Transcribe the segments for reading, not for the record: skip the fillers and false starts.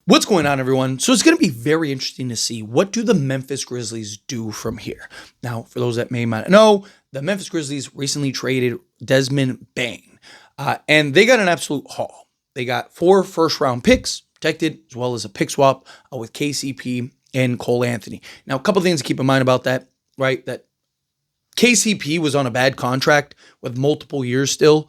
What's going on, everyone? So it's going to be very interesting to see what do the Memphis Grizzlies do from here. Now, for those that may not know, the Memphis Grizzlies recently traded Desmond Bane, and they got an absolute haul. They got 4 first-round picks protected, as well as a pick swap with KCP and Cole Anthony. Now, a couple things to keep in mind about that, right? That KCP was on a bad contract with multiple years still.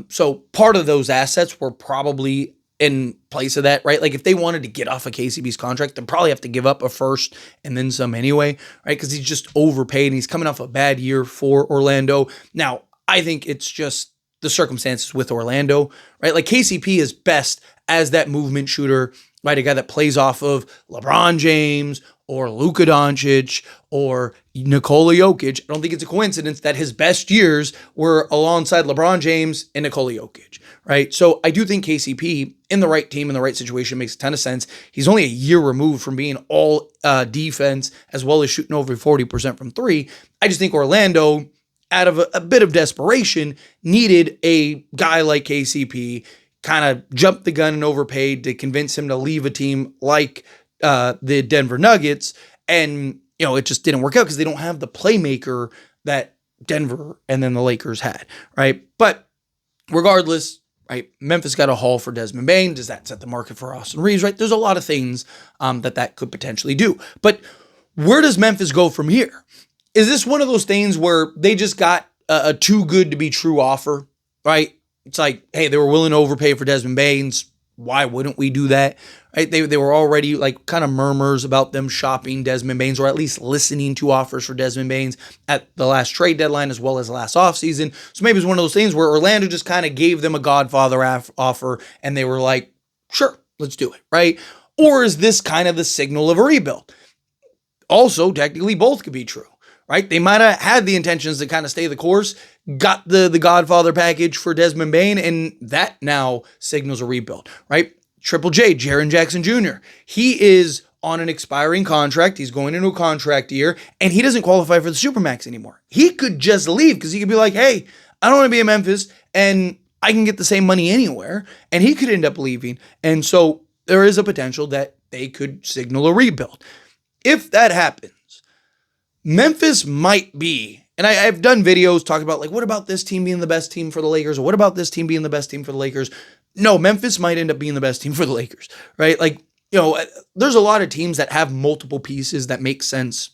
So part of those assets were probably in place of that, right? Like if they wanted to get off of KCP's contract, they'd probably have to give up a first and then some anyway, right? Because he's just overpaid and he's coming off a bad year for Orlando. Now, I think it's just the circumstances with Orlando, right? Like KCP is best as that movement shooter, right? A guy that plays off of LeBron James or Luka Doncic or Nikola Jokic. I don't think it's a coincidence that his best years were alongside LeBron James and Nikola Jokic, right? So I do think KCP in the right team, in the right situation makes a ton of sense. He's only a year removed from being all defense as well as shooting over 40% from three. I just think Orlando, out of a bit of desperation, needed a guy like KCP, kind of jumped the gun and overpaid to convince him to leave a team like the Denver Nuggets. And, it just didn't work out because they don't have the playmaker that Denver and then the Lakers had, right? But regardless, right, Memphis got a haul for Desmond Bane. Does that set the market for Austin Reeves, right? There's a lot of things that could potentially do. But where does Memphis go from here? Is this one of those things where they just got a too good to be true offer, right? It's like, hey, they were willing to overpay for Desmond Bane's. Why wouldn't we do that? Right? They were already like kind of murmurs about them shopping Desmond Bane's or at least listening to offers for Desmond Bane's at the last trade deadline as well as last offseason. So maybe it's one of those things where Orlando just kind of gave them a Godfather offer and they were like, sure, let's do it, right? Or is this kind of the signal of a rebuild? Also, technically, both could be true. Right? They might have had the intentions to kind of stay the course, got the Godfather package for Desmond Bane, and that now signals a rebuild, right? Triple J, Jaren Jackson Jr. He is on an expiring contract. He's going into a contract year, and he doesn't qualify for the Supermax anymore. He could just leave because he could be like, hey, I don't want to be in Memphis, and I can get the same money anywhere, and he could end up leaving. And so there is a potential that they could signal a rebuild. If that happens, Memphis might be, and I've done videos talking about like, what about this team being the best team for the Lakers? Or what about this team being the best team for the Lakers? No, Memphis might end up being the best team for the Lakers, right? Like, there's a lot of teams that have multiple pieces that make sense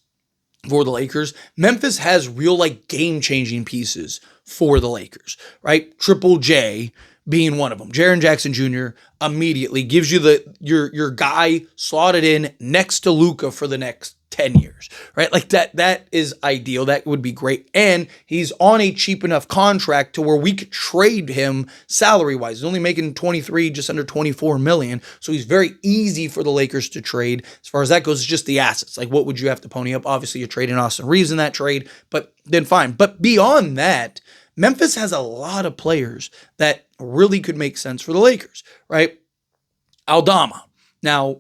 for the Lakers. Memphis has real like game-changing pieces for the Lakers, right? Triple J being one of them. Jaren Jackson Jr. immediately gives you your guy slotted in next to Luka for the next 10 years, right? Like that is ideal. That would be great. And he's on a cheap enough contract to where we could trade him salary-wise. He's only making 23, just under 24 million. So he's very easy for the Lakers to trade. As far as that goes, it's just the assets. Like what would you have to pony up? Obviously, you're trading Austin Reeves in that trade, but then fine. But beyond that, Memphis has a lot of players that really could make sense for the Lakers, right? Aldama. Now,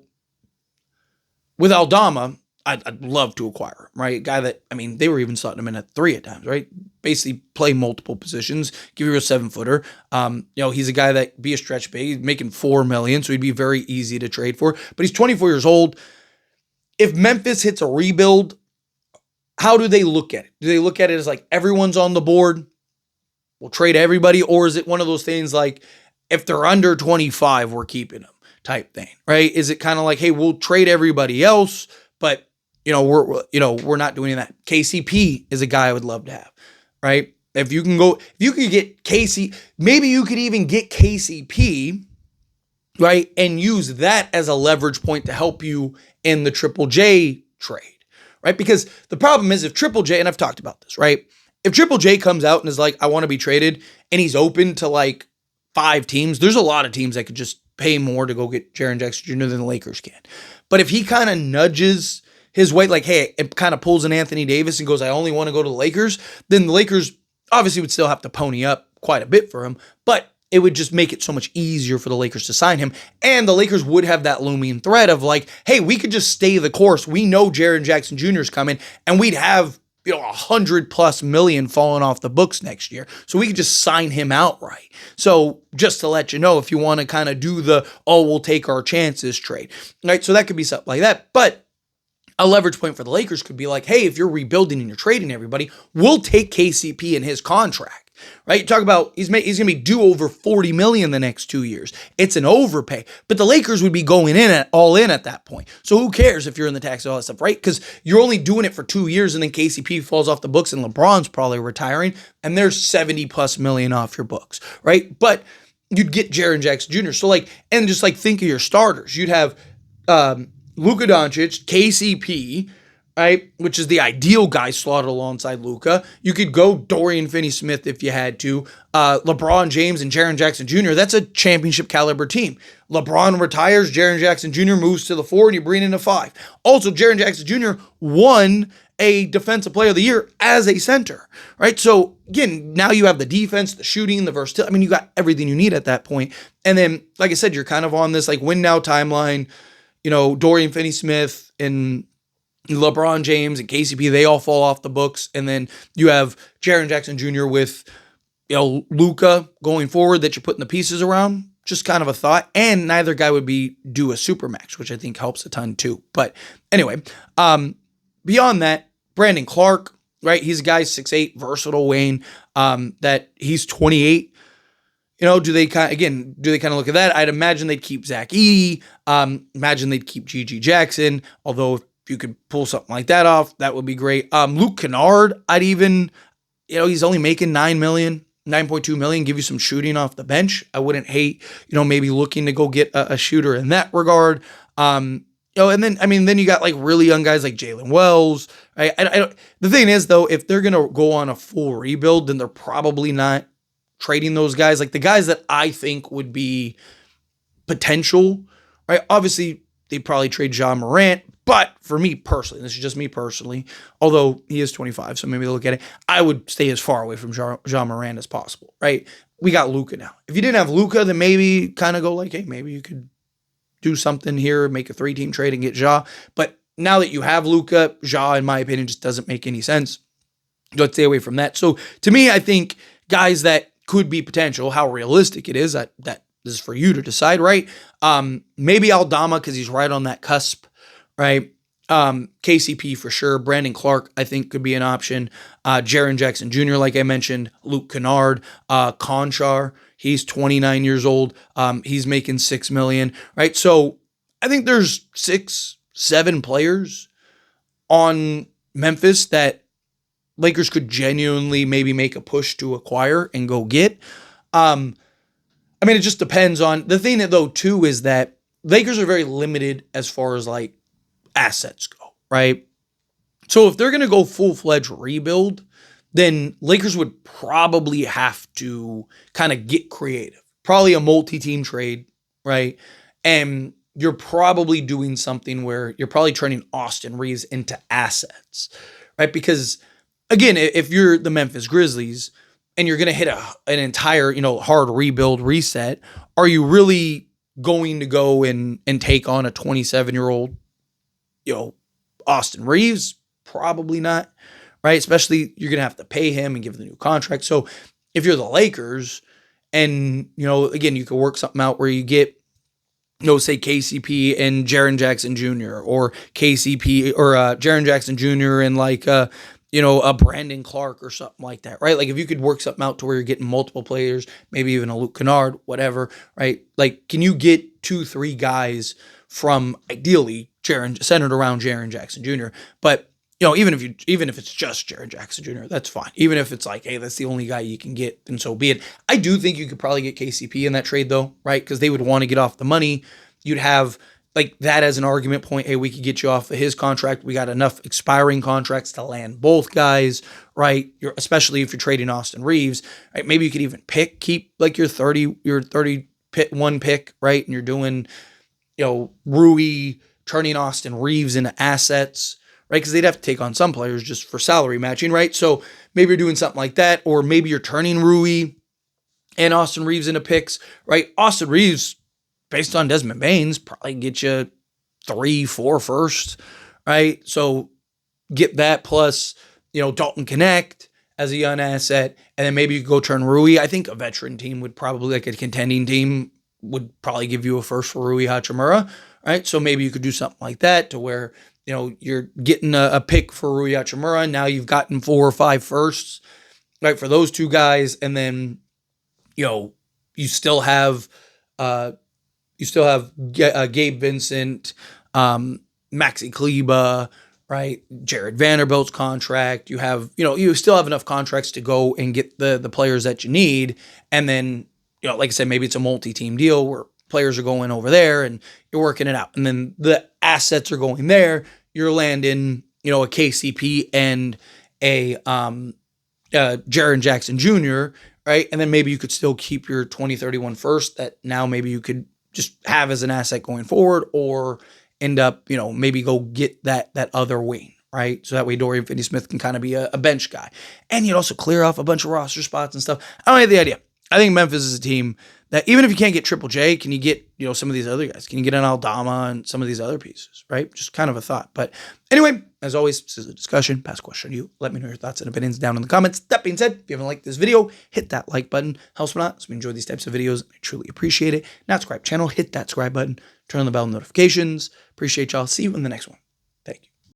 with Aldama, I'd love to acquire him, right? A guy that, they were even slotting him in at 3 at times, right? Basically play multiple positions, give you a 7-footer. He's a guy that be a stretch big. He's making $4 million, so he'd be very easy to trade for. But he's 24 years old. If Memphis hits a rebuild, how do they look at it? Do they look at it as like everyone's on the board? We'll trade everybody, or is it one of those things like if they're under 25, we're keeping them type thing, right? Is it kind of like, hey, we'll trade everybody else, but we're not doing that. KCP is a guy I would love to have, right? If you could get KC, maybe you could even get KCP, right, and use that as a leverage point to help you in the Triple J trade, right? Because the problem is if Triple J, and I've talked about this, right? If Triple J comes out and is like, I want to be traded, and he's open to like 5 teams, there's a lot of teams that could just pay more to go get Jaren Jackson Jr. than the Lakers can. But if he kind of nudges his way, like, hey, it kind of pulls an Anthony Davis and goes, I only want to go to the Lakers, then the Lakers obviously would still have to pony up quite a bit for him, but it would just make it so much easier for the Lakers to sign him. And the Lakers would have that looming threat of like, hey, we could just stay the course. We know Jaren Jackson Jr. is coming, and we'd have $100+ million falling off the books next year. So we could just sign him outright. So just to let you know, if you want to kind of do we'll take our chances trade, right? So that could be something like that. But a leverage point for the Lakers could be like, hey, if you're rebuilding and you're trading everybody, we'll take KCP in his contract. Right? You talk about he's going to be due over $40 million the next 2 years. It's an overpay, but the Lakers would be going all in at that point. So who cares if you're in the tax and all that stuff, right? Because you're only doing it for 2 years, and then KCP falls off the books, and LeBron's probably retiring, and there's $70+ million off your books, right? But you'd get Jaren Jackson Jr. So and just think of your starters. You'd have Luka Doncic, KCP, right, which is the ideal guy slotted alongside Luka. You could go Dorian Finney-Smith if you had to. LeBron James and Jaren Jackson Jr., that's a championship caliber team. LeBron retires, Jaren Jackson Jr. moves to the 4, and you bring in a 5. Also, Jaren Jackson Jr. won a Defensive Player of the Year as a center, right? So, again, now you have the defense, the shooting, the versatility. I mean, you got everything you need at that point. And then, like I said, you're kind of on this win now timeline. Dorian Finney-Smith and LeBron James and KCP, they all fall off the books. And then you have Jaren Jackson Jr. with, Luka going forward that you're putting the pieces around. Just kind of a thought. And neither guy would be due a supermax, which I think helps a ton too. But anyway, beyond that, Brandon Clark, right? He's a guy 6'8", versatile wing, that he's 28. Do they kind of look at that? I'd imagine they'd keep Zach Edey. Imagine they'd keep G.G. Jackson. Although if you could pull something like that off, that would be great. Luke Kennard, I'd even, he's only making $9.2 million, give you some shooting off the bench. I wouldn't hate, maybe looking to go get a shooter in that regard. And then you got really young guys like Jalen Wells. Right? The thing is though, if they're gonna go on a full rebuild, then they're probably not trading those guys. The guys that I think would be potential, right? Obviously, they'd probably trade Ja Morant. But for me personally, this is just me personally, although he is 25, so maybe they'll look at it, I would stay as far away from Ja Morant as possible, right? We got Luka now. If you didn't have Luka, then maybe kind of go hey, maybe you could do something here, make a 3-team trade and get Ja. But now that you have Luka, Ja, in my opinion, just doesn't make any sense. Let's stay away from that. So to me, I think guys that could be potential, how realistic it is, that this is for you to decide, right? Maybe Aldama, because he's right on that cusp, right? KCP for sure. Brandon Clark, I think, could be an option. Jaren Jackson Jr., like I mentioned. Luke Kennard. Conchar, he's 29 years old. He's making $6 million, right? So I think there's 6-7 players on Memphis that Lakers could genuinely maybe make a push to acquire and go get. It just depends on the thing that though too is that Lakers are very limited as far as assets go, right? So if they're going to go full-fledged rebuild, then Lakers would probably have to kind of get creative. Probably a multi-team trade, right? And you're probably doing something where you're probably turning Austin Reeves into assets, right? Because again, if you're the Memphis Grizzlies and you're going to hit an entire, hard rebuild reset, are you really going to go and take on a 27-year-old, Austin Reeves? Probably not, right? Especially you're going to have to pay him and give the new contract. So if you're the Lakers and, again, you could work something out where you get, say KCP and Jaren Jackson Jr. or KCP or Jaren Jackson Jr. and a Brandon Clark or something like that, right? If you could work something out to where you're getting multiple players, maybe even a Luke Kennard, whatever, right? Can you get 2-3 guys from ideally centered around Jaren Jackson Jr.? But even if it's just Jaren Jackson Jr., that's fine. Even if it's hey, that's the only guy you can get, then so be it. I do think you could probably get KCP in that trade though, right? Because they would want to get off the money. You'd have that as an argument point. Hey, we could get you off of his contract. We got enough expiring contracts to land both guys, right? Especially if you're trading Austin Reeves, right? Maybe you could even keep your 31 pick, right? And you're doing, Rui, turning Austin Reeves into assets, right? Because they'd have to take on some players just for salary matching, right? So maybe you're doing something like that, or maybe you're turning Rui and Austin Reeves into picks, right? Austin Reeves, based on Desmond Bane's, probably get you 3-4 first, right? So get that plus Dalton Connect as a young asset, and then maybe you could go turn Rui. I think a veteran team would probably, like a contending team, would probably give you a first for Rui Hachimura, right? So maybe you could do something like that to where, you're getting a pick for Rui Hachimura. Now you've gotten 4 or 5 firsts, right, for those two guys. And then, you still have Gabe Vincent, Maxi Kleba, right? Jared Vanderbilt's contract. You have, you still have enough contracts to go and get the players that you need. And then, like I said, maybe it's a multi-team deal where players are going over there and you're working it out. And then the assets are going there. You're landing, a KCP and a Jaren Jackson Jr., right? And then maybe you could still keep your 2031 first that now maybe you could just have as an asset going forward, or end up, maybe go get that other wing, right? So that way Dorian Finney-Smith can kind of be a bench guy. And you'd also clear off a bunch of roster spots and stuff. I don't have the idea. I think Memphis is a team that even if you can't get Triple J, can you get, some of these other guys? Can you get an Aldama and some of these other pieces, right? Just kind of a thought. But anyway, as always, this is a discussion. Pass a question to you. Let me know your thoughts and opinions down in the comments. That being said, if you haven't liked this video, hit that like button. Helps me out. So we enjoy these types of videos. I truly appreciate it. Not subscribe channel, hit that subscribe button. Turn on the bell notifications. Appreciate y'all. See you in the next one.